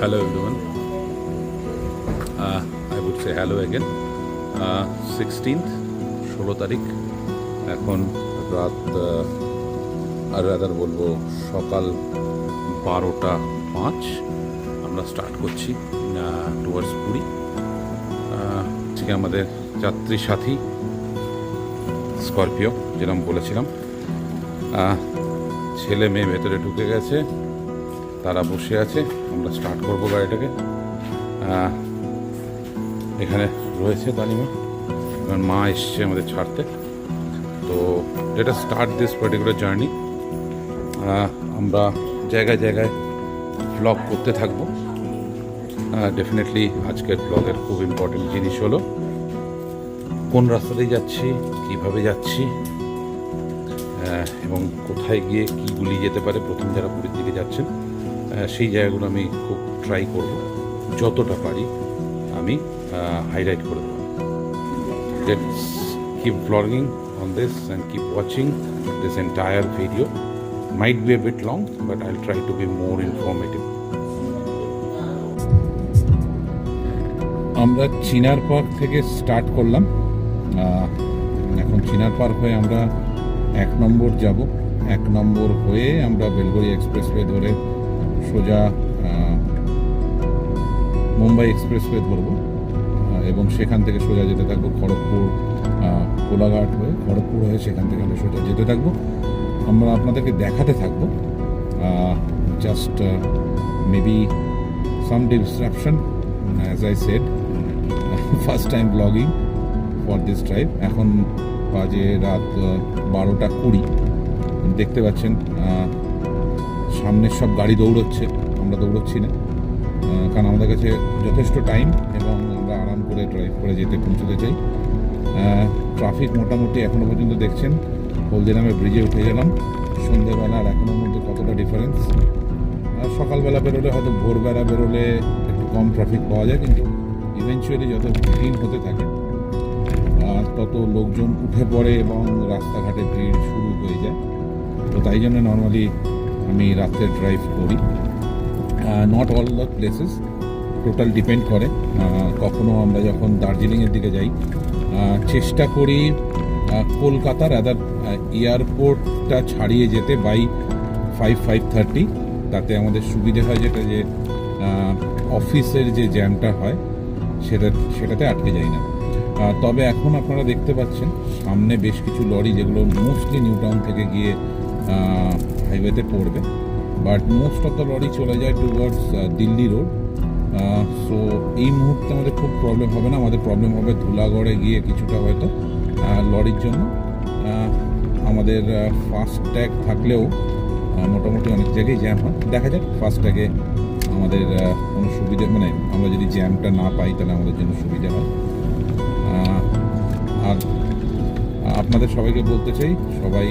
Hello everyone. I would say hello again. 16th 16 তারিখ এখন রাত আর রাদার বলবো সকাল 12:05 আমরা স্টার্ট করছি টুয়ার্ডস পুরী। ঠিক আমাদের যাত্রী সাথী স্করপিও যেরকম বলেছিলাম, ছেলে মেয়ে ভেতরে ঢুকে গেছে, তারা বসে আছে, আমরা স্টার্ট করবো গাড়িটাকে। এখানে রয়েছে তানিমা, মা এসছে আমাদের ছাড়তে। তো যেটা স্টার্ট দিস পার্টিকুলার জার্নি, আমরা জায়গায় জায়গায় ব্লগ করতে থাকবো। ডেফিনেটলি আজকের ব্লগের খুব ইম্পর্টেন্ট জিনিস হলো কোন রাস্তাতেই যাচ্ছি, কিভাবে যাচ্ছি, এবং কোথায় গিয়ে কী গুলি যেতে পারে। প্রথম যারা পুরীর দিকে যাচ্ছেন সেই জায়গাগুলো আমি খুব ট্রাই করব, যতটা পারি আমি হাইলাইট করে দেবো। Let's keep blogging on this and keep watching this entire video. Might be a bit long, but I'll try to be more informative. আমরা চিনার পার্ক থেকে স্টার্ট করলাম। এখন চিনার পার্ক হয়ে আমরা 1 নম্বর যাব। 1 নম্বর হয়ে আমরা বেলগড়ি এক্সপ্রেসওয়ে ধরে সোজা মুম্বাই এক্সপ্রেসওয়ে ধরবো এবং সেখান থেকে সোজা যেতে থাকবো খড়গপুর, কোলাঘাট হয়ে খড়গপুর হয়ে সেখান থেকে আমরা সোজা যেতে থাকবো। আমরা আপনাদেরকে দেখাতে থাকবো just maybe some disruption. As I said, first time blogging for this drive. এখন বাজে রাত 12:20। দেখতে পাচ্ছেন সামনের সব গাড়ি দৌড়চ্ছে, আমরা দৌড়চ্ছি না, কারণ আমাদের কাছে যথেষ্ট টাইম এবং আমরা আরাম করে ড্রাইভ করে যেতে পৌঁছতে চাই। ট্রাফিক মোটামুটি এখনও পর্যন্ত দেখছেন, হলদিরামের ব্রিজে উঠে গেলাম। সন্ধ্যেবেলা আর এখনোর মধ্যে কতটা ডিফারেন্স। সকালবেলা বেরোলে হয়তো ভোরবেলা বেরোলে একটু কম ট্রাফিক পাওয়া যায়, কিন্তু ইভেনচুয়ালি যত ভিড় হতে থাকে তত লোকজন উঠে পড়ে এবং রাস্তাঘাটে ভিড় শুরু হয়ে যায়। তো তাই জন্য নর্মালি আমি রাত্রে ড্রাইভ করি। Not all the places, total depend করে। কখনো আমরা যখন দার্জিলিংয়ের দিকে যাই চেষ্টা করি কলকাতার এয়ারপোর্টটা ছাড়িয়ে যেতে বাই 5:30। তাতে আমাদের সুবিধে হয় যেটা যে অফিসের যে জ্যামটা হয় সেটাতে আটকে যাই না। তবে এখন আপনারা দেখতে পাচ্ছেন সামনে বেশ কিছু লরি, যেগুলো মোস্টলি নিউ টাউন থেকে গিয়ে হাইওয়েতে পড়বে, but most of the lorry চলে যায় টুয়ার্ডস দিল্লি রোড। সো এই মুহূর্তে আমাদের খুব প্রবলেম হবে না। আমাদের প্রবলেম হবে ধুলাগড়ে গিয়ে কিছুটা হয়তো লরির জন্য। আমাদের ফাস্ট ট্যাগ থাকলেও মোটামুটি অনেক জায়গায় জ্যাম হয়। দেখা যাক ফাস্ট ট্যাগে আমাদের কোনো সুবিধা, মানে আমরা যদি জ্যামটা না পাই তাহলে আমাদের জন্য সুবিধা হয়। আর আপনাদের সবাইকে বলতে চাই, সবাই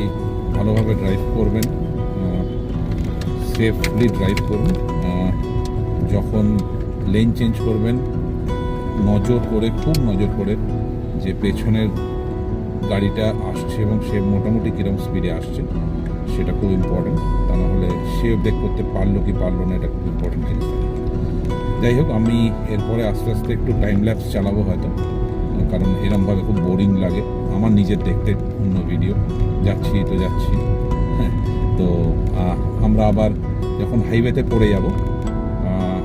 ভালোভাবে ড্রাইভ করবেন, সেফলি ড্রাইভ করুন। যখন লেন চেঞ্জ করবেন নজর করে, খুব নজর করে যে পেছনের গাড়িটা আসছে এবং সে মোটামুটি কীরকম স্পিডে আসছে সেটা খুব ইম্পর্টেন্ট। তা নাহলে সে ব্রেক করতে পারলো কি পারলো না, এটা খুব ইম্পর্টেন্ট জিনিস। যাই হোক, আমি এরপরে আস্তে আস্তে একটু টাইম ল্যাপস চালাবো হয়তো, কারণ এরমভাবে খুব বোরিং লাগে আমার নিজের দেখতে অন্য ভিডিও। যাচ্ছি তো যাচ্ছি। তো আমরা আবার যখন হাইওয়েতে পড়ে যাব,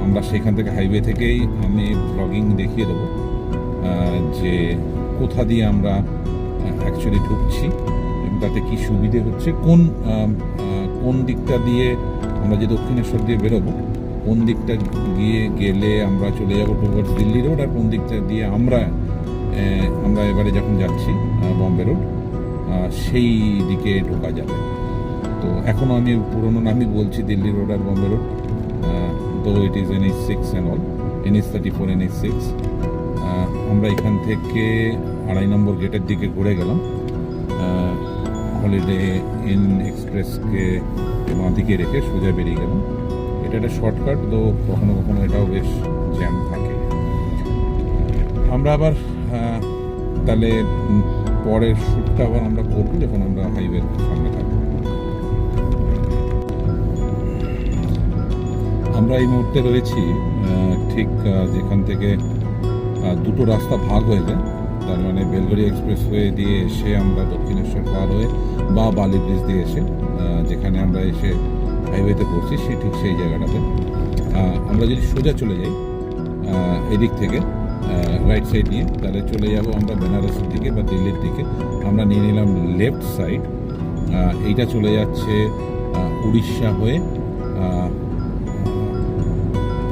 আমরা সেখান থেকে হাইওয়ে থেকেই আমি ব্লগিং দেখিয়ে দেবো যে কোথা দিয়ে আমরা অ্যাকচুয়ালি ঢুকছি এবং তাতে কী সুবিধে হচ্ছে, কোন দিকটা দিয়ে আমরা যে দক্ষিণেশ্বর দিয়ে বেরোবো, কোন দিকটা গেলে আমরা চলে যাবো টুয়ার্ডস দিল্লি রোড, আর কোন দিকটা দিয়ে আমরা এবারে যখন যাচ্ছি বম্বে রোড সেই দিকে ঢোকা যাবে। তো এখনও আমি পুরোনো নামই বলছি, দিল্লি রোড আর বম্বে রোড, তো it is NH6 and all, NH34, NH6। আমরা এখান থেকে 2.5 নম্বর গেটের দিকে ঘুরে গেলাম, হলিডে ইন এক্সপ্রেসকে বাঁ দিকে রেখে সোজা বেরিয়ে গেলাম। এটা একটা শর্টকাট, তো কখনো কখনো এটাও বেশ জ্যাম থাকে। আমরা আবার তাহলে পরের শ্যুটটা আবার আমরা করবো যখন আমরা হাইওয়ের সামনে থাকবো। আমরা এই মুহূর্তে রয়েছি ঠিক যেখান থেকে দুটো রাস্তা ভাগ হয়ে যায়, তার মানে বেলগড়ি এক্সপ্রেসওয়ে দিয়ে এসে আমরা দক্ষিণেশ্বর পার হয়ে বা বালি ব্রিজ দিয়ে এসে যেখানে আমরা এসে হাইওয়েতে পড়ছি ঠিক সেই জায়গাটাতে আমরা যদি সোজা চলে যাই এদিক থেকে রাইট সাইড নিয়ে, তাহলে চলে যাব আমরা বেনারসের দিকে বা দিল্লির দিকে। আমরা নিয়ে নিলাম লেফট সাইড, এইটা চলে যাচ্ছে উড়িষ্যা হয়ে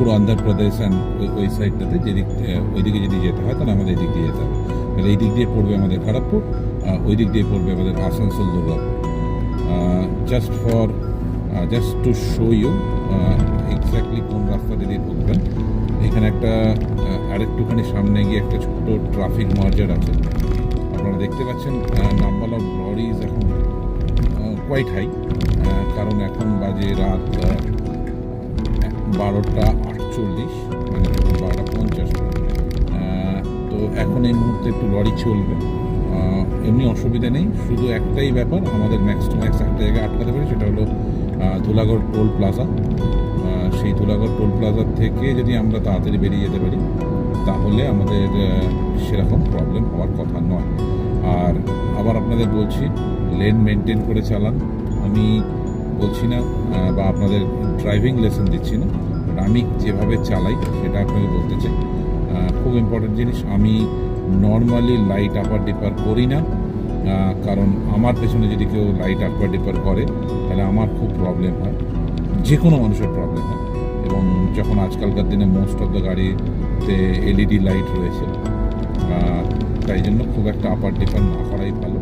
পুরো অন্ধ্রপ্রদেশ অ্যান্ড ওই সাইডটাতে যেদিক ওইদিকে যদি যেতে হয় তাহলে আমাদের এই দিক দিয়ে যেতে হবে। তাহলে এই দিক দিয়ে পড়বে আমাদের খড়গপুর, ওই দিক দিয়ে পড়বে আমাদের Asansol Durgapur. Just to show you exactly কোন রাস্তাটা দিয়ে ঢুকবেন। এখানে একটা আরেকটুখানি সামনে গিয়ে একটা ছোট্ট ট্রাফিক মার্জার আছে, আপনারা দেখতে পাচ্ছেন। নাম্বার অফ লরিজ এখন কোয়াইট হাই, কারণ এখন বাজে রাত 12:48, মানে 12:50। তো এখন এই মুহূর্তে একটু লরি চলবে, এমনি অসুবিধা নেই। শুধু একটাই ব্যাপার, আমাদের ম্যাক্স টু ম্যাক্স একটা জায়গায় আটকাতে পারি, সেটা হলো ধুলাগড় টোল প্লাজা। সেই ধুলাগড় টোল প্লাজার থেকে যদি আমরা তাড়াতাড়ি বেরিয়ে যেতে পারি তাহলে আমাদের সেরকম প্রবলেম হওয়ার কথা নয়। আর আবার আপনাদের বলছি, লেন মেনটেন করে চালান। আমি বলছি না বা আপনাদের ড্রাইভিং লেসন দিচ্ছি না, আমি যেভাবে চালাই সেটা আপনাকে বলতে চাই। খুব ইম্পর্টেন্ট জিনিস, আমি নর্মালি লাইট আপার ডিপার করি না, কারণ আমার পেছনে যদি কেউ লাইট আপার ডিপার করে তাহলে আমার খুব প্রবলেম হয়, যে কোনো মানুষের প্রবলেম হয়। এবং যখন আজকালকার দিনে মোস্ট অফ দ্য গাড়িতে এলইডি লাইট রয়েছে, তাই জন্য খুব একটা আপার ডিপার না করাই ভালো।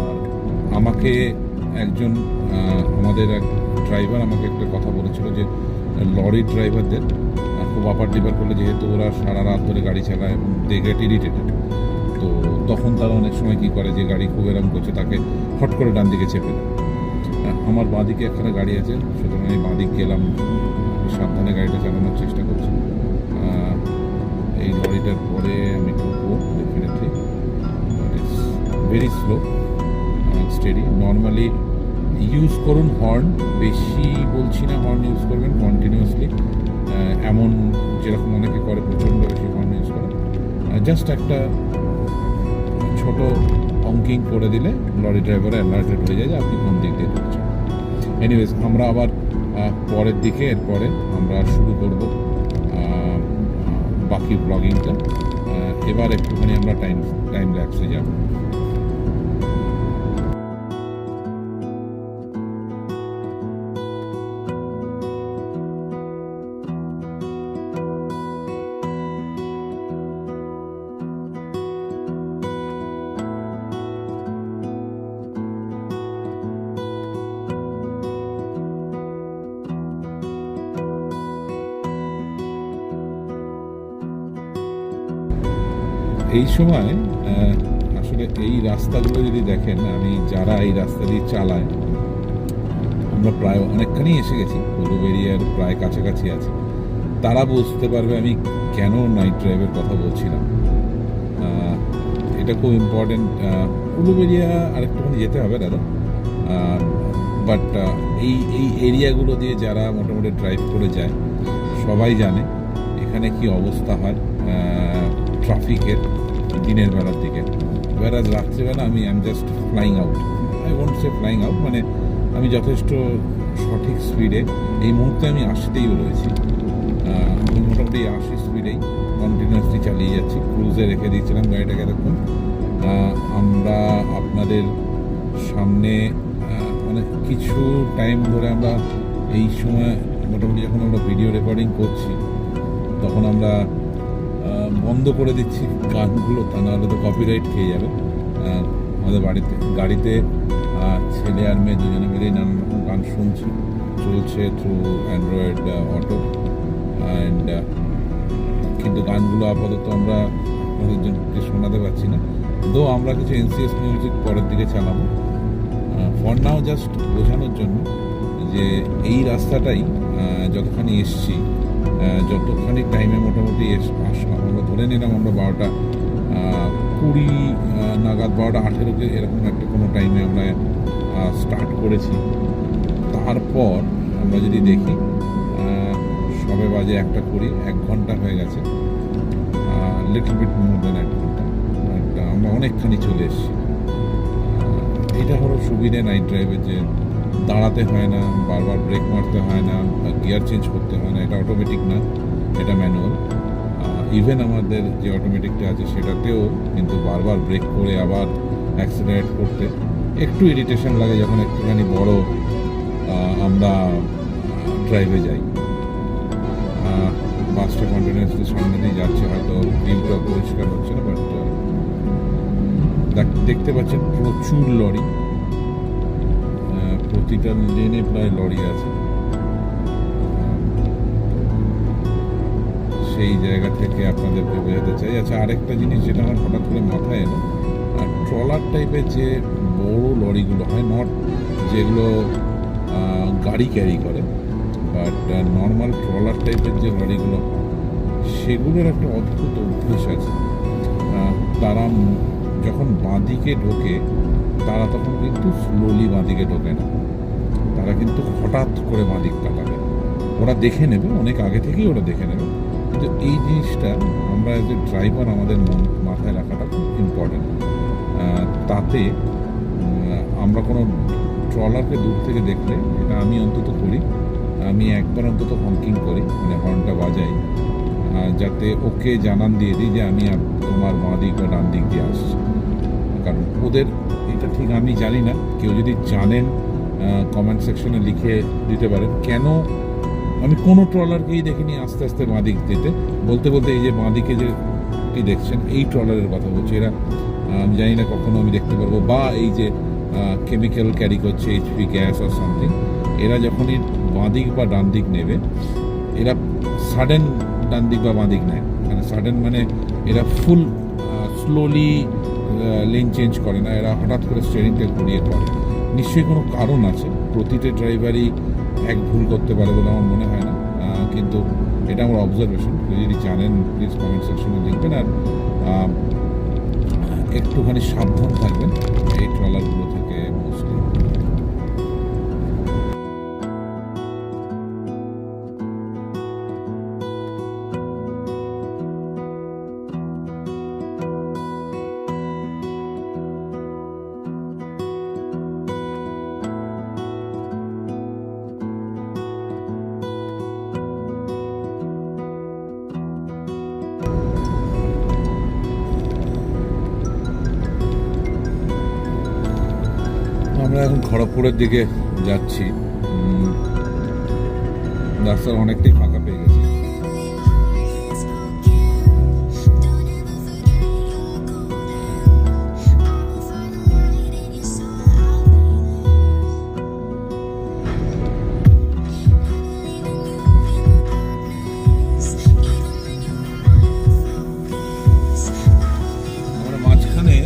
আর আমাকে একজন আমাদের এক ড্রাইভার আমাকে একটা কথা বলেছিল যে লরির ড্রাইভারদের খুব আপার ডিপার করলে, যেহেতু ওরা সারা রাত ধরে গাড়ি চালায় এবং দে গেট ইরিটেটেড, তো তখন তারা অনেক সময় কী করে, যে গাড়ি খুব এরম করছে তাকে হট করে ডান দিকে চেপে দেয়। আমার বাঁদিকে একখানে গাড়ি আছে, সুতরাং আমি বাঁদিক গেলাম, সাবধানে গাড়িটা চালানোর চেষ্টা করছি। এই লরিটার পরে আমি ঢুকবো definitely, very slow steady. Normally use করুন হর্ন, বেশি বলছি না হর্ন ইউজ করবেন কন্টিনিউয়াসলি, এমন যেরকম অনেকে করে প্রচণ্ড বেশি হর্ন ইউজ করে। জাস্ট একটা ছোট অঙ্কিং করে দিলে লরি ড্রাইভার অ্যালার্টেড হয়ে যায় যে আপনি কোন দিক দিয়ে ঢুকছেন। এনিওয়েজ, আমরা আবার পরের দিকে এরপরে আমরা শুরু করব বাকি ব্লগিংটা। এবার একটুখানি আমরা টাইম ল্যাপসে যাব। এই সময় আসলে এই রাস্তাগুলো যদি দেখেন, আমি যারা এই রাস্তা দিয়ে চালায়, আমরা প্রায় অনেকখানি এসে গেছি, উলুবেড়িয়ার প্রায় কাছাকাছি আছে, তারা বুঝতে পারবে আমি কেন নাইট ড্রাইভের কথা বলছিলাম। এটা খুব ইম্পর্টেন্ট। উলুবেড়িয়া আরেকটুখানি যেতে হবে দাদা, বাট এই এরিয়াগুলো দিয়ে যারা মোটামুটি ড্রাইভ করে যায় সবাই জানে এখানে কি অবস্থা হয় ট্রাফিকের দিনের বেলার দিকে। এবার আজ রাত্রিবেলা আমি just flying out, I won't say flying out, মানে আমি যথেষ্ট সঠিক স্পিডে এই মুহূর্তে আমি 80তেই রয়েছি। আমি মোটামুটি 80 স্পিডেই কন্টিনিউয়াসলি চালিয়ে যাচ্ছি। ক্রুজে রেখে দিয়েছিলাম গাড়িটাকে এতক্ষণ। আমরা আপনাদের সামনে মানে কিছু টাইম ধরে আমরা এই সময় মোটামুটি যখন আমরা ভিডিও রেকর্ডিং করছি তখন আমরা বন্ধ করে দিচ্ছি গানগুলো, তা নাহলে তো কপিরাইট খেয়ে যাবে। আমাদের গাড়িতে ছেলে আর মেয়ে দুজনে মিলেই নানান রকম গান শুনছি, চলছে থ্রু অ্যান্ড্রয়েড অটো অ্যান্ড, কিন্তু গানগুলো আপাতত আমরা আমাদের জনকে শোনাতে পারছি না। তো আমরা কিছু এনসিএস মিউজিক পরের দিকে চালাবো। ফর নাও জাস্ট বোঝানোর জন্য যে এই রাস্তাটাই যতখানি এসছি, যতখানি টাইমে মোটামুটি আসলাম, আমরা ধরে নিলাম আমরা 12:20 নাগাদ, 12:18 এরকম একটা কোনো টাইমে আমরা স্টার্ট করেছি। তারপর আমরা যদি দেখি সবে বাজে 1:20, 1 ঘন্টা হয়ে গেছে, লিটল বিট মোর দেন 1 ঘন্টা, বাট আমরা অনেকখানি চলে এসেছি। এটা হলো সুবিধে নাইট ড্রাইভের, যে দাঁড়াতে হয় না, বারবার ব্রেক মারতে হয় না, গিয়ার চেঞ্জ করতে হয় না। এটা অটোমেটিক না, এটা ম্যানুয়াল। ইভেন আমাদের যে অটোমেটিকটা আছে সেটাতেও কিন্তু বারবার ব্রেক করে আবার অ্যাক্সিলারেট করতে একটু ইরিটেশন লাগে যখন একটুখানি বড় আমরা ড্রাইভে যাই। বাসটা কন্টিনিউয়াসলি সামনে দিয়ে যাচ্ছে, হয়তো ভিউটা পরিষ্কার হচ্ছে না, বাট দেখতে পাচ্ছেন প্রচুর লরি, প্রতিটা লেনে প্রায় লরি আছে। সেই জায়গা থেকে আপনাদেরকে বোঝাতে চাই। আচ্ছা, আরেকটা জিনিস যেটা আমার হঠাৎ করে মাথায় এলো, ট্রলার টাইপের যে বড় লরিগুলো হয়, নট যেগুলো গাড়ি ক্যারি করে, বাট নর্মাল ট্রলার টাইপের যে লরিগুলো হয়, সেগুলোর একটা অদ্ভুত অভ্যেস আছে। তারা যখন বাঁদিকে ঢোকে, তারা তখন কিন্তু স্লোলি বাঁদিকে ঢোকে না, তারা কিন্তু হঠাৎ করে বাঁদিক কাটাবে। ওরা দেখে নেবে, অনেক আগে থেকেই ওরা দেখে নেবে, কিন্তু এই জিনিসটা আমরা এজ এ ড্রাইভার আমাদের মাথায় রাখাটা খুব ইম্পর্টেন্ট। তাতে আমরা কোনো ট্রলারকে দূর থেকে দেখলে, এটা আমি অন্তত করি, আমি একবার অন্তত হংকিং করি, মানে হর্নটা বাজাই, যাতে ওকে জানান দিয়ে দিই যে আমি তোমার বাঁ দিক বা ডান দিক দিয়ে আসছি। কারণ ওদের এটা ঠিক আমি জানি না, কেউ যদি জানেন কমেন্ট সেকশনে লিখে দিতে পারেন কেন আমি কোনো ট্রলারকেই দেখিনি আস্তে আস্তে বাঁ দিক দিতে। বলতে বলতে এই যে বাঁ দিকে যে দেখছেন, এই ট্রলারের কথা বলছি, এরা আমি জানি না কখনো আমি দেখতে পারবো, বা এই যে কেমিক্যাল ক্যারি করছে, এইচপি গ্যাস আর সামথিং, এরা যখনই বাঁ দিক বা ডান দিক নেবে, এরা সাডেন ডান দিক বা বাঁ দিক নেয়, মানে সাডেন মানে এরা ফুল স্লোলি লেন চেঞ্জ করে না, এরা হঠাৎ করে স্টিয়ারিংটা ঘুরিয়ে করে। নিশ্চয়ই কোনো কারণ আছে, প্রতিটা ড্রাইভারই এক ভুল করতে পারে বলে আমার মনে হয় না, কিন্তু এটা আমার অবজারভেশন। কেউ যদি জানেন প্লিজ কমেন্ট সেকশনে লিখবেন, আর একটুখানি সাবধান থাকবেন এই ট্রলারগুলো থেকে মোস্টলি। আমরা এখন খড়গপুরের দিকে যাচ্ছি, রাস্তার অনেকটাই ফাঁকা পেয়ে গেছি। আমরা মাঝখানে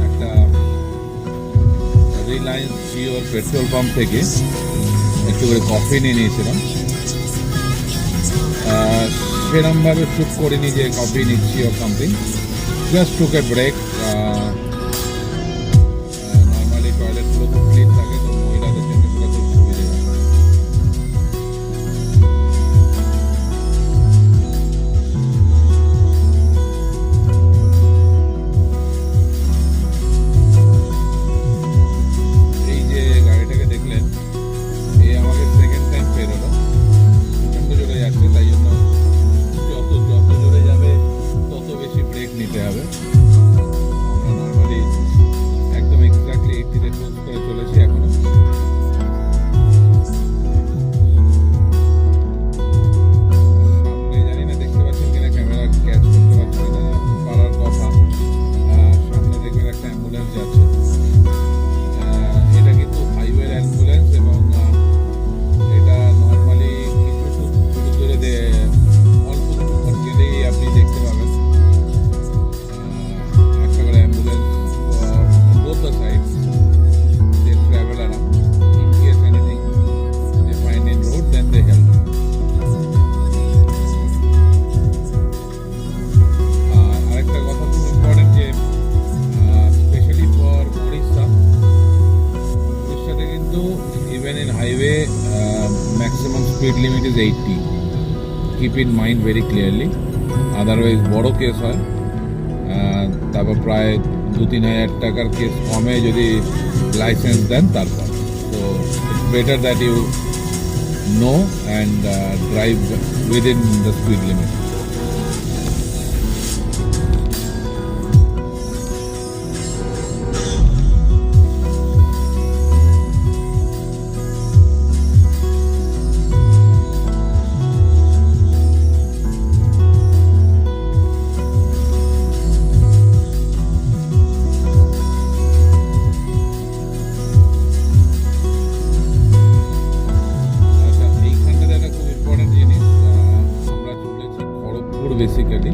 একটা রিলায়েন্স জিওর পেট্রোল পাম্প থেকে একটু করে কফি নিয়ে নিয়েছিলাম। সেরমভাবে শুট করিনি যে কফি নিচ্ছি ও something, just took a break. Normally টয়লেটগুলো খুব ক্লিন থাকে, তো মহিলাদের জন্য সেটা খুব সুবিধে হয়। এই যে গাড়িটাকে দেখলেন, এই আমাকে সেকেন্ড টাইম বেরোলো, প্রচণ্ড জোরে যাচ্ছে, তাই জন্য যত জোরে যাবে তত বেশি ব্রেক নিতে হবে। আমরা নর্মালি একদম এক্স্যাক্টলি 80-তে ক্লোজ করে চলেছি এখনো। সামনে জানি না দেখতে পাচ্ছেন কিনা, ক্যামেরা ক্যাচ করতে পারছে না, পারার কথা। সামনে দেখবেন একটা অ্যাম্বুলেন্স যাচ্ছে, এটা কিন্তু হাইওয়ের অ্যাম্বুলেন্স, এবং এটা নর্মালি কিছু দূরে অল্প কিছুক্ষণ গেলেই আপনি দেখতে পাবেন একটা করে ambulance both the sides, they travel around in case anything they find in road, then they help. আরেকটা কথা খুব ইম্পর্টেন্ট, যে স্পেশালি ফর উড়িষ্যাতে কিন্তু even in highway maximum speed limit is 80, keep in mind very clearly, otherwise বড় case হয়, তারপর প্রায় 2-3 হাজার টাকার কেস কমে যদি লাইসেন্স দেন তারপর। তো it's better that you know and drive within the speed limit. Basically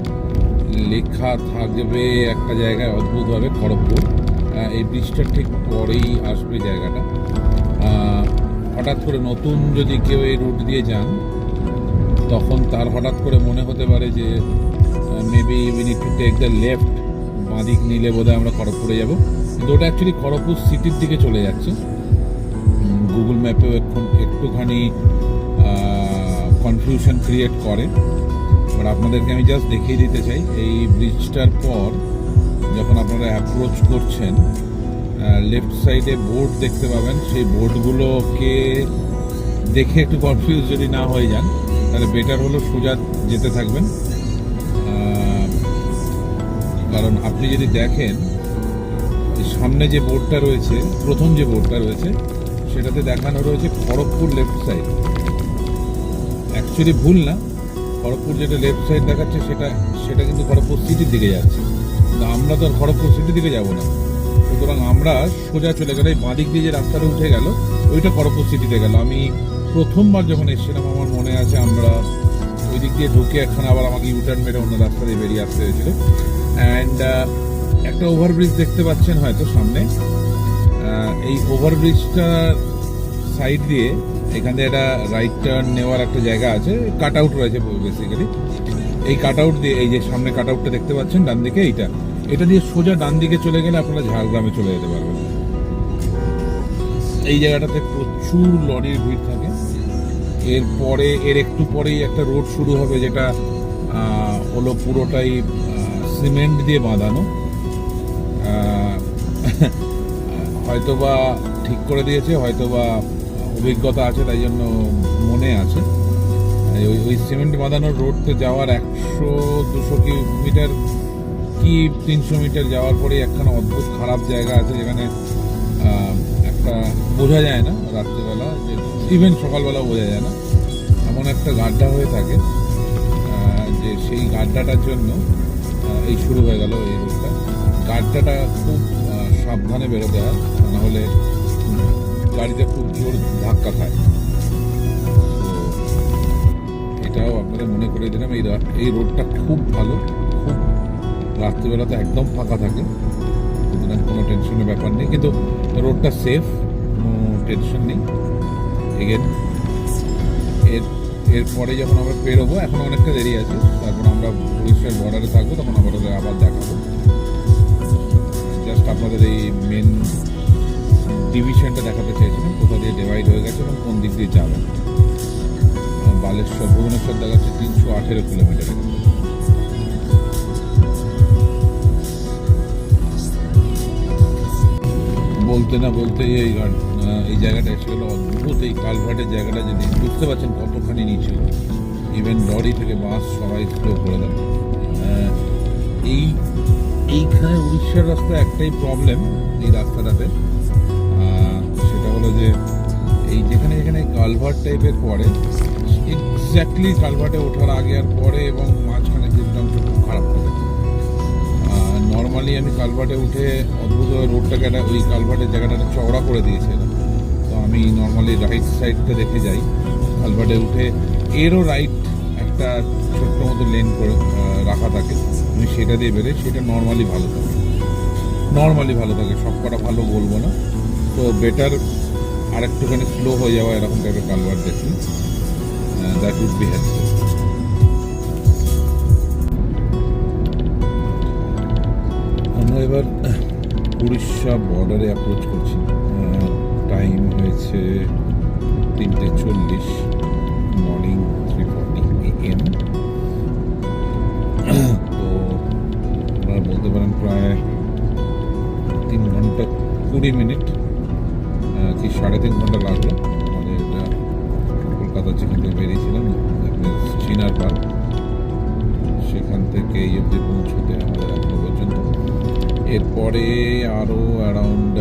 লেখা থাকবে একটা জায়গায় অদ্ভুতভাবে খড়গপুর, এই ব্রিজটার ঠিক পরেই আসবে জায়গাটা। হঠাৎ করে নতুন যদি কেউ এই রুট দিয়ে যান তখন তার হঠাৎ করে মনে হতে পারে যে maybe we need to take the left, বাঁদিক নিলে বোধহয় আমরা খড়গপুরে যাব, কিন্তু ওটা অ্যাকচুয়ালি খড়গপুর সিটির দিকে চলে যাচ্ছে। গুগল ম্যাপেও একটুখানি কনফিউশন ক্রিয়েট করে। বাট আপনাদেরকে আমি জাস্ট দেখিয়ে দিতে চাই, এই ব্রিজটার পর যখন আপনারা অ্যাপ্রোচ করছেন লেফট সাইডে বোর্ড দেখতে পাবেন। সেই বোর্ডগুলোকে দেখে একটু কনফিউজ যদি না হয়ে যান তাহলে বেটার হলো সোজা যেতে থাকবেন। কারণ আপনি যদি দেখেন সামনে যে বোর্ডটা রয়েছে, প্রথম যে বোর্ডটা রয়েছে সেটাতে দেখানো রয়েছে খড়গপুর লেফট সাইড। অ্যাকচুয়ালি ভুল না, খড়গপুর যেটা লেফট সাইড দেখাচ্ছে সেটা কিন্তু খড়গপুর সিটির দিকে যাচ্ছে, কিন্তু আমরা তো আর খড়গপুর সিটির দিকে যাব না। সুতরাং আমরা সোজা চলে গেলে বাঁদিক দিয়ে যে রাস্তাটা উঠে গেল ওইটা খড়গপুর সিটিতে গেল। আমি প্রথমবার যখন এসেছিলাম আমার মনে আছে আমরা ওই দিক দিয়ে ঢুকে একখানে আবার আমাকে ইউটার্ন মেরে অন্য রাস্তা দিয়ে বেরিয়ে আসতে হয়েছিল। অ্যান্ড একটা ওভারব্রিজ দেখতে পাচ্ছেন হয়তো সামনে, এই ওভারব্রিজটার সাইড দিয়ে এখান থেকে একটা রাইট টার্ন নেওয়ার একটা জায়গা আছে, কাট আউট রয়েছে বেসিক্যালি। এই কাট আউট দিয়ে এই যে সামনে কাট আউটটা দেখতে পাচ্ছেন ডান দিকে, এটা দিয়ে সোজা ডান দিকে চলে গেলে আপনারা ঝাড়গ্রামে চলে যেতে পারবেন। এই জায়গাটাতে প্রচুর লরির ভিড় থাকে। এরপরে এর একটু পরেই একটা রোড শুরু হবে যেটা হলো পুরোটাই সিমেন্ট দিয়ে বাঁধানো, হয়তোবা ঠিক করে দিয়েছে, হয়তোবা অভিজ্ঞতা আছে তাই জন্য মনে আছে। ওই সিমেন্ট বাঁধানোর রোডতে যাওয়ার 100-200 কিলোমিটার কি 300 মিটার যাওয়ার পরেই একখানা অদ্ভুত খারাপ জায়গা আছে যেখানে একটা বোঝা যায় না রাত্রিবেলা, ইভেন সকালবেলা বোঝা যায় না, এমন একটা গাড্ডা হয়ে থাকে যে সেই গাড্ডাটার জন্য এই শুরু হয়ে গেল এই রোডটা। গাড্ডাটা খুব সাবধানে বেরোতে হয়, নাহলে গাড়িতে খুব জোর ধাক্কা খায়। তো এটাও আপনাদের মনে করে দিলাম, এই রোডটা খুব ভালো, খুব রাত্রিবেলাতে একদম ফাঁকা থাকে, সুতরাং কোনো টেনশনের ব্যাপার নেই, কিন্তু রোডটা সেফ, কোনো টেনশন নেই। এগেন এরপরে যখন আমরা পেরোবো, এখন অনেকটা দেরি আছে, তারপর আমরা উড়িষ্যার বর্ডারে থাকবো, তখন আমাদের আবার দেখাবো। জাস্ট আপনাদের এই মেন ডিভিশনটা দেখাতে চাইছিলাম, কোথা দিয়ে ডিভাইড হয়ে গেছে এবং কোন দিক দিয়ে যাবেন। বালেশ্বর ভুবনেশ্বর দেখাচ্ছে 318 কিলোমিটার। বলতে না বলতে এই জায়গাটা এসে গেল অদ্ভুত। এই কালভার্টের জায়গাটা যদি বুঝতে পারছেন কতখানি নিচু, ইভেন লরি থেকে বাস সবাই স্লো করে দেন। এইখানে উড়িষ্যার রাস্তা একটাই প্রবলেম এই রাস্তাটাতে, সেটা হলো যে এই যেখানে কালভার্ট টাইপের পড়ে, এক্স্যাক্টলি কালভার্টে ওঠার আগে আর পরে এবং মাঝখানে সিস্টেমটা খুব খারাপ থাকে। নর্মালি আমি কালভার্টে উঠে অদ্ভুত রোডটাকে ওই কালভার্টের জায়গাটা চওড়া করে দিয়েছিল, তো আমি নর্মালি রাইট সাইডটা দেখে যাই। কালভার্টে উঠে এরও রাইট একটা ছোট্ট মতো লেন করে রাখা থাকে, আমি সেটা দিয়ে বেরোই, সেটা নর্মালি ভালো থাকে, সব কটা ভালো বলবো না, তো বেটার আর একটুখানি স্লো হয়ে যাওয়া এরকম টাইপের কালভার্ট দেখি, দ্যাট উড বি হেল্পফুল। আমরা এবার উড়িষ্যা বর্ডারে অ্যাপ্রোচ করছি। টাইম হয়েছে 3:40, মর্নিং 3:40 AM। মিনিট কি 3.5 ঘন্টা লাগলো আমাদের কলকাতা যেখান থেকে বেরিয়েছিলাম চিনার পার্ক, সেখান থেকে এই অবধি পৌঁছতে আমাদের এখনো পর্যন্ত। এরপরে আরও অ্যারাউন্ড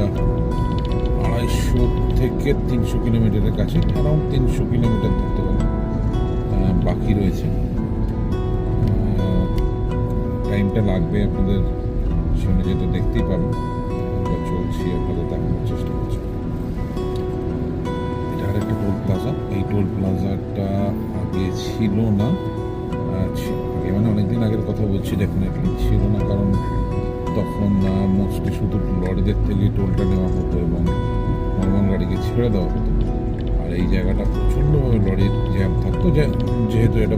250 থেকে 300 কিলোমিটারের কাছে, অ্যারাউন্ড 300 কিলোমিটার ধরতে পারে বাকি রয়েছে। টাইমটা লাগবে আপনাদের সামনে যেটা দেখতেই পাবেন, আমরা চলছি, আপনাদের দেখানোর চেষ্টা করছি। এটা আরেকটা টোল প্লাজা। এই টোল প্লাজাটা আগে ছিল না, আগে মানে অনেকদিন আগের কথা বলছি, ডেফিনেটলি ছিল না, কারণ তখন মোস্টলি শুধু লরিদের থেকেই টোলটা নেওয়া হতো এবং নর্মাল গাড়িকে ছেড়ে দেওয়া হতো। আর এই জায়গাটা প্রচণ্ডভাবে লরির জ্যাম থাকতো, যেহেতু এটা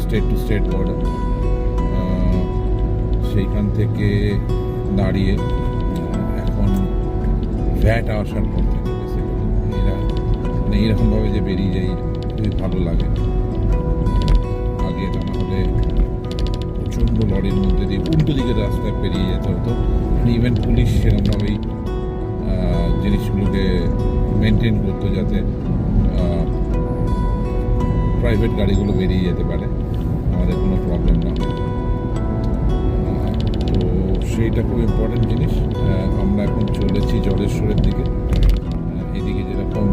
স্টেট টু স্টেট বর্ডার। সেইখান থেকে দাঁড়িয়ে এখন ভ্যাট আসার পর থেকে এরা মানে এইরকমভাবে যে বেরিয়ে যাই খুবই ভালো লাগে। আগে তা না হলে প্রচণ্ড লরির মধ্যে দিয়ে উল্টো দিকের রাস্তায় পেরিয়ে যেতে হতো। ইভেন পুলিশ সেরকমভাবেই জিনিসগুলোকে মেনটেন করতো যাতে প্রাইভেট গাড়িগুলো বেরিয়ে যেতে পারে, আমাদের কোনো প্রবলেম না হয়। তো সেইটা খুব ইম্পর্টেন্ট জিনিস। আমরা এখন চলেছি জলেশ্বরের দিকে। এদিকে যেরকম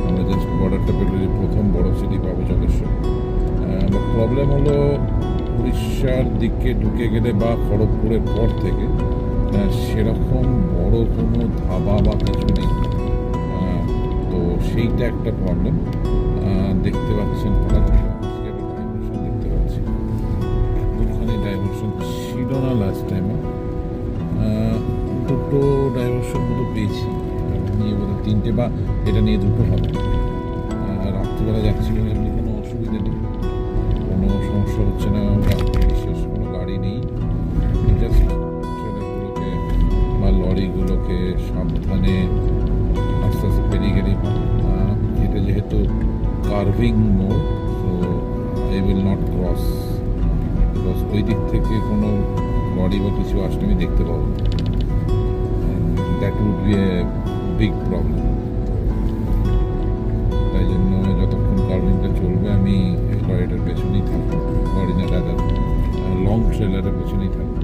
আমরা জাস্ট বর্ডারটা পেরিয়ে প্রথম বড় সিটি পাবো জলেশ্বর। প্রবলেম হলো উড়িষ্যার দিকে ঢুকে গেলে বা খড়গপুরের পর থেকে সেরকম বড় কোনো ধাবা বা কিছু নেই। তো সেইটা একটা প্রবলেম। দেখতে পাচ্ছেন ডাইভারশন দেখতে পাচ্ছি, এতখানি ডাইভারশন ছিল না লাস্ট টাইমে। দুটো ডাইভারশন মতো পেয়েছি, নিয়ে বোধহয় 3টে বা এটা নিয়ে 2টো হবে। রাত্রিবেলা যাচ্ছি এমনি কোনো অসুবিধা নেই, কোনো সমস্যা হচ্ছে না, বিশেষ কোনো গাড়ি নেই। জাস্ট ট্রেলারগুলোকে বা লরিগুলোকে সাবধানে আস্তে আস্তে পেরিয়ে গেলেই ভালো। এটা যেহেতু carving mode, so I will not cross, because ওই দিক থেকে কোনো লরি বা কিছু আসলে আমি দেখতে পাবো, that would be a big problem. তাই জন্য যতক্ষণ কার্ভিংটা চলবে আমি এই লরিটার পেছনেই থাকবো, লরি না দাদার লং ট্রেলারের পেছনেই থাকবো।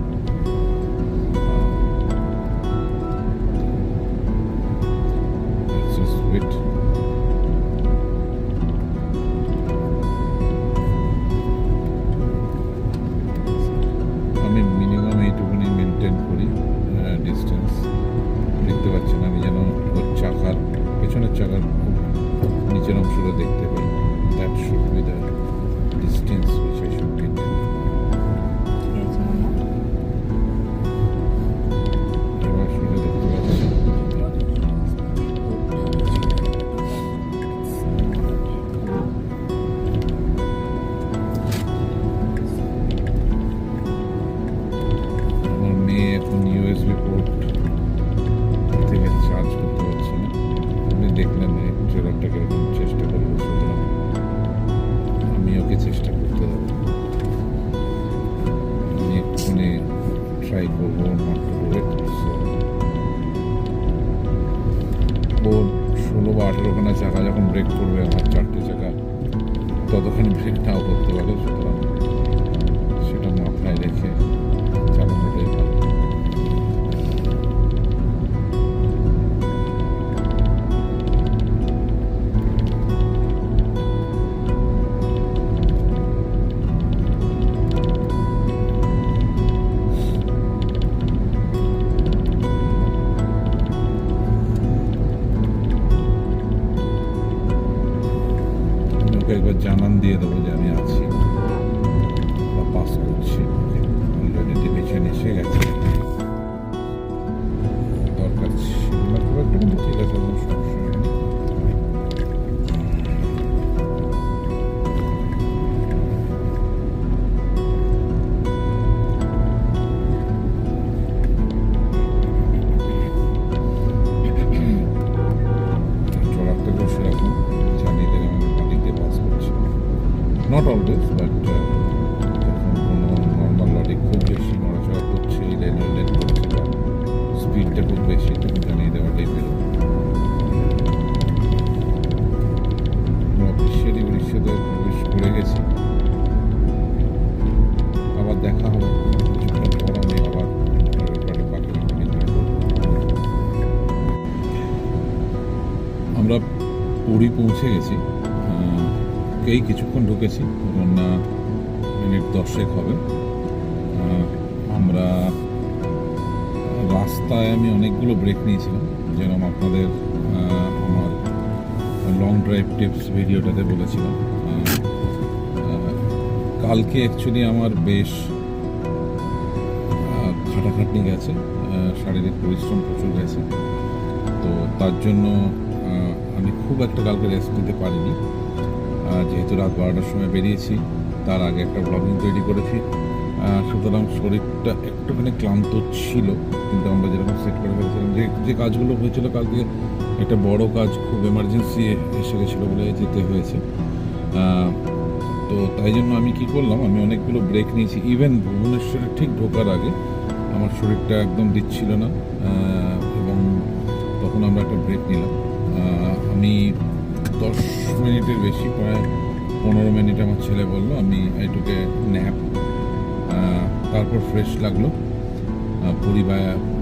আমি মিনিমাম এইটুকুনি মেনটেন করি ডিস্টেন্স। দেখতে পাচ্ছেন আমি যেন ওর চাকার পেছনের চাকার খুব নিচের অংশটা দেখতে পাই। That should be the distance which I should maintain. এবার শুনে দেখতে পাচ্ছি আমার মেয়ে এখন USB পোর্ট থেকে চার্জ করতে পারছে না। আপনি দেখলেন ট্রেলারটা কিরকম চেষ্টা করবো, সুতরাং আমি ওকে চেষ্টা করতে দেবো। আমি এক্ষুনি ট্রাই করবো নট টু ডু ইট। ওর 16 বা 18খানা চাকা যখন ব্রেক করবে, আমার 4টে চাকা ততখানি ব্রেক নাও করতে পারে, সুতরাং সেটা মাথায় রেখে চালানোটাই ভালো। একবার জানান দিয়ে দেবো যে আমি আছি বা পাস করছি, অলরেডি পেছনে এসে গেছে। দরকার ছিল না খুব একটা, কিন্তু ঠিক আছে, কোনো সমস্যা নেই। চড়াতে বসে এখন জানিয়ে দেবে আমাদের বাদিক দিয়ে পাস করছে। নট অলওয়েজ, বাট যখন কোনো নর্মাল লরি খুব বেশি নড়াচড়া করছে, লেন করছে বা স্পিডটা খুব বেশি, তখন পুরী পৌঁছে গেছি। এই কিছুক্ষণ ঢুকেছি, ধরুন মিনিট 10 হবে। আমরা রাস্তায় আমি অনেকগুলো ব্রেক নিয়েছিলাম, যেরকম আপনাদের আমার লং ড্রাইভ টিপস ভিডিওটাতে বলেছিলাম। কালকে অ্যাকচুয়ালি আমার বেশ খাটাখাটনি গেছে, শারীরিক পরিশ্রম প্রচুর গেছে, তো তার জন্য আমি খুব একটা কালকে রেস্ট নিতে পারিনি। যেহেতু রাত 12টার সময় বেরিয়েছি, তার আগে একটা ব্লগিং তৈরি করেছি, সুতরাং শরীরটা একটুখানি ক্লান্ত ছিল, কিন্তু আমরা যেরকম সেট করে ফেলেছিলাম, যে কাজগুলো হয়েছিল কালকে, একটা বড় কাজ খুব এমার্জেন্সি এসে গেছিলো বলে যেতে হয়েছে। তো তাই জন্য আমি কি করলাম, আমি অনেকগুলো ব্রেক নিয়েছি। ইভেন ভুবনেশ্বরে ঠিক ঢোকার আগে আমার শরীরটা একদম দিচ্ছিল না, এবং তখন আমরা একটা ব্রেক নিলাম। আমি 10 মিনিটের বেশি, প্রায় 15 মিনিট আমার ছেলে বললো আমি এইটুকে ন্যাপ, তারপর ফ্রেশ লাগলো, পুরী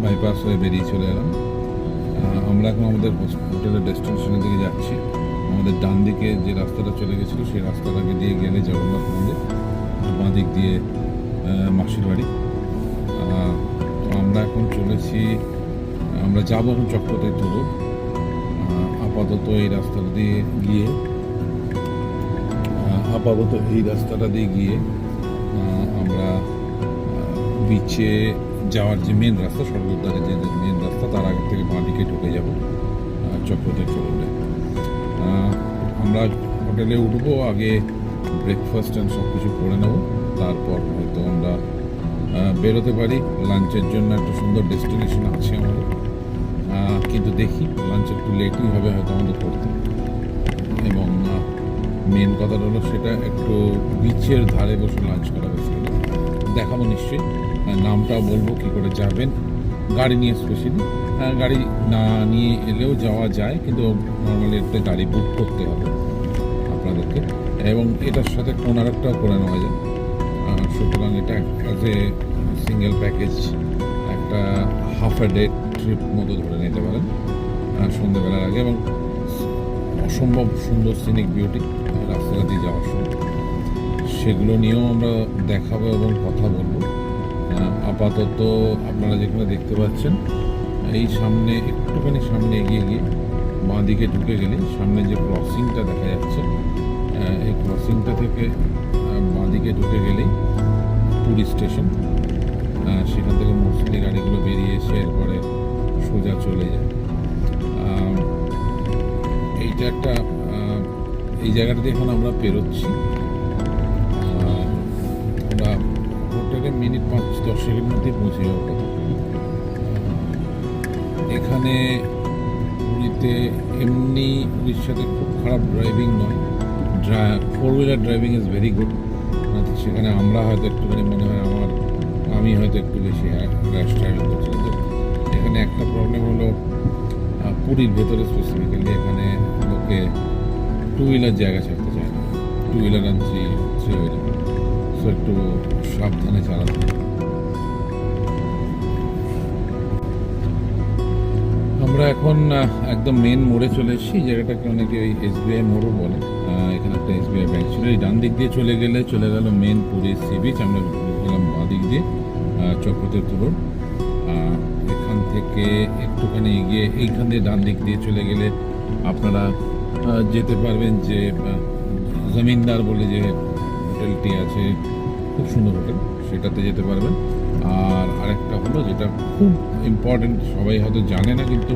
বাইপাস হয়ে বেরিয়ে চলে এলাম। আমরা এখন আমাদের হোটেলের ডেস্টিনেশনের দিকে যাচ্ছি। আমাদের ডান দিকে যে রাস্তাটা চলে গেছিলো সেই রাস্তাটাকে দিয়ে গেলে জগন্নাথ মন্দির, বাঁ দিক দিয়ে মাসির বাড়ি। তো আমরা এখন চলেছি, আমরা যাবো এখন চক্রতীর্থ রোড। আপাতত এই রাস্তাটা দিয়ে গিয়ে আমরা বিচে যাওয়ার যে মেন রাস্তা, সর্বোদ্দারের যে মেন রাস্তা, তার আগে থেকে বাঁ দিকে ঢুকে যাব চক্রতীর্থ রোডে। আমরা হোটেলে উঠবো, আগে ব্রেকফাস্ট অ্যান্ড সব কিছু করে নেব, তারপর হয়তো আমরা বেরোতে পারি। লাঞ্চের জন্য একটা সুন্দর ডেস্টিনেশন আছে আমাদের, কিন্তু দেখি লাঞ্চ একটু লেটই হবে হয়তো আমাদের করতে। এবং মেন কথাটা হলো সেটা একটু বিচের ধারে বসে লাঞ্চ করা হয়েছে, দেখাবো নিশ্চয়ই। নামটাও বলবো কী করে যাবেন, গাড়ি নিয়ে স্পেশালি। গাড়ি না নিয়ে এলেও যাওয়া যায়, কিন্তু নর্মালি একটা গাড়ি বুক করতে হবে আপনাদেরকে, এবং এটার সাথে কোনারকটাও করে নেওয়া যায়। সুতরাং এটা অ্যাজ এ সিঙ্গেল প্যাকেজ একটা হাফ এ ডে ট্রিপ মতো ধরে নিতে পারেন সন্ধ্যেবেলার আগে। এবং অসম্ভব সুন্দর সিনিক বিউটি রাস্তাটা দিয়ে যাওয়ার সময়, সেগুলো নিয়েও আমরা দেখাবো এবং কথা বলবো। আপাতত আপনারা যেখানে দেখতে পাচ্ছেন, এই সামনে একটুখানি সামনে এগিয়ে গিয়ে বাঁ দিকে ঢুকে গেলে সামনে যে ক্রসিংটা দেখা যাচ্ছে, এই ক্রসিংটা থেকে বাঁ দিকে ঢুকে গেলেই পুরী স্টেশন। সেখান থেকে মোস্টলি গাড়িগুলো বেরিয়ে এসে এরপরে সোজা চলে যায়। এইটা একটা এই জায়গাটাতে এখন আমরা পেরোচ্ছি। আমরা হোটেলে মিনিট 5-10 মধ্যেই পৌঁছে যাবো। এখানে পুরীতে এমনি উড়িষ্যাতে খুব খারাপ ড্রাইভিং নয়, 4 wheeler driving is very good. সেখানে আমরা হয়তো একটুখানি মনে হয় আমি হয়তো একটু বেশি র্যাশ ড্রাইভিং করছি। কিন্তু এখানে একটা প্রবলেম হলো, পুরীর ভেতরে স্পেসিফিক্যালি এখানে লোকে 2 হুইলার জায়গা ছাড়তে চায় না, 2 হুইলার আর 3 হুইলার, সো একটু সাবধানে চালাতে হবে। আমরা এখন একদম মেন মোড়ে চলে এসেছি। জায়গাটাকে অনেকে ওই SBI মোড়ও বলে। এখানে একটা SBI ব্যাংক ছিল। এই ডান দিক দিয়ে চলে গেল মেন পুরী সি বিচ। আমরা গেলাম বাঁ দিক দিয়ে চক্রতীর্থ রোড। এখান থেকে একটুখানি এগিয়ে এইখান দিয়ে ডান দিক দিয়ে চলে গেলে আপনারা যেতে পারবেন যে জমিনদার বলে যে হোটেলটি আছে, খুব সুন্দর হোটেল, সেটাতে যেতে পারবেন। আর আরেকটা হলো যেটা খুব ইম্পর্টেন্ট, সবাই হয়তো জানে না কিন্তু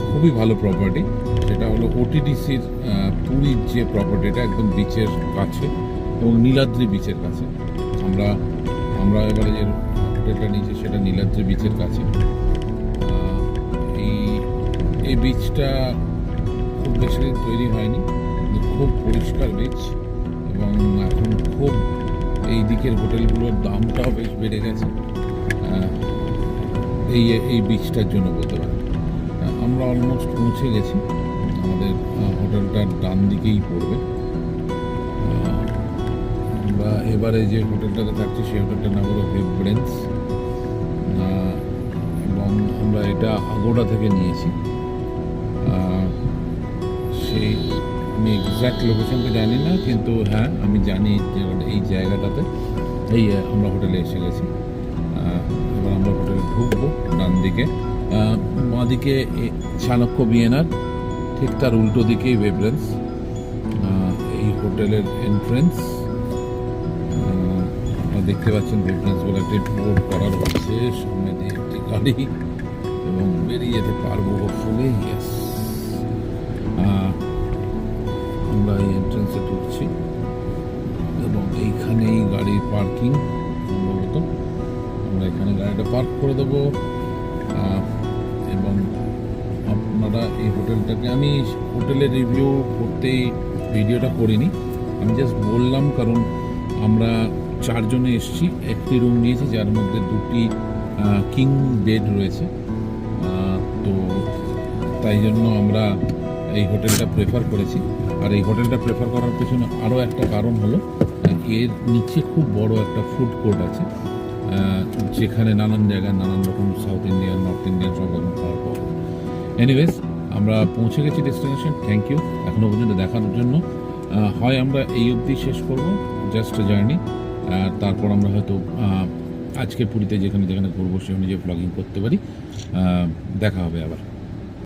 খুবই ভালো প্রপার্টি, সেটা হলো OTDCর পুরীর যে প্রপার্টিটা একদম বিচের কাছে এবং নীলাদ্রি বিচের কাছে। আমরা এবারে যে হোটেলটা নিয়েছি সেটা নীলাদ্রি বিচের কাছে। এই বিচটা খুব বেশি দিন তৈরি হয়নি, খুব পরিষ্কার বিচ, এবং এখন খুব এই দিকের হোটেলগুলোর দামটাও বেশ বেড়ে গেছে এই বিচটার জন্য বলতে পারেন। আমরা অলমোস্ট পৌঁছে গেছি, আমাদের হোটেলটার ডান দিকেই পড়বে। আমরা এবারে যে হোটেলটাতে থাকছি সেই হোটেলটার নাম হলো ভিব্রেন্স, এবং আমরা এটা আগোড়া থেকে নিয়েছি। সেই আমি এক্স্যাক্ট লোকেশনটা জানি না, কিন্তু হ্যাঁ আমি জানি এই জায়গাটাতে আমরা হোটেলে এসে গেছি। এবার আমরা হোটেলে ঢুকবো। ডান দিকে বাঁদিকে চাণক্য বিএনআর, ঠিক তার উল্টো দিকেই ওয়েবরেন্স। এই হোটেলের এন্ট্রেন্স আপনারা দেখতে পাচ্ছেন, ওয়েবরেন্স বলে একটি বোর্ড করা রয়েছে, সামনে দিয়ে একটি গাড়ি, এবং বেরিয়ে যেতে পারবো হোপফুলি। ইয়েস, আমরা এই এন্ট্রেন্সে ঢুকছি এবং এইখানেই গাড়ির পার্কিং। সম্ভবত আমরা এখানে গাড়িটা পার্ক করে দেবো। এবং আপনারা এই হোটেলটাকে, আমি হোটেলের রিভিউ করতেই ভিডিওটা করিনি, আমি জাস্ট বললাম কারণ আমরা 4 জনে এসেছি, একটি রুম নিয়েছি যার মধ্যে 2টি কিং বেড রয়েছে। তো তাই জন্য আমরা এই হোটেলটা প্রেফার করেছি। আর এই হোটেলটা প্রেফার করার পেছনে আরও একটা কারণ হলো, এর নিচে খুব বড় একটা ফুড কোর্ট আছে, যেখানে নানান জায়গায় নানান রকম সাউথ ইন্ডিয়ান, নর্থ ইন্ডিয়ান সব রকম খাবার পাওয়া। এনিওয়েজ, আমরা পৌঁছে গেছি ডেস্টিনেশন। থ্যাংক ইউ এখনও পর্যন্ত দেখানোর জন্য। হয় আমরা এই অবধি শেষ করব, জাস্ট জার্নি, তারপর আমরা হয়তো আজকে পুরীতে যেখানে যেখানে ঘুরবো সেই অনুযায়ী ব্লগিং করতে পারি। দেখা হবে আবার।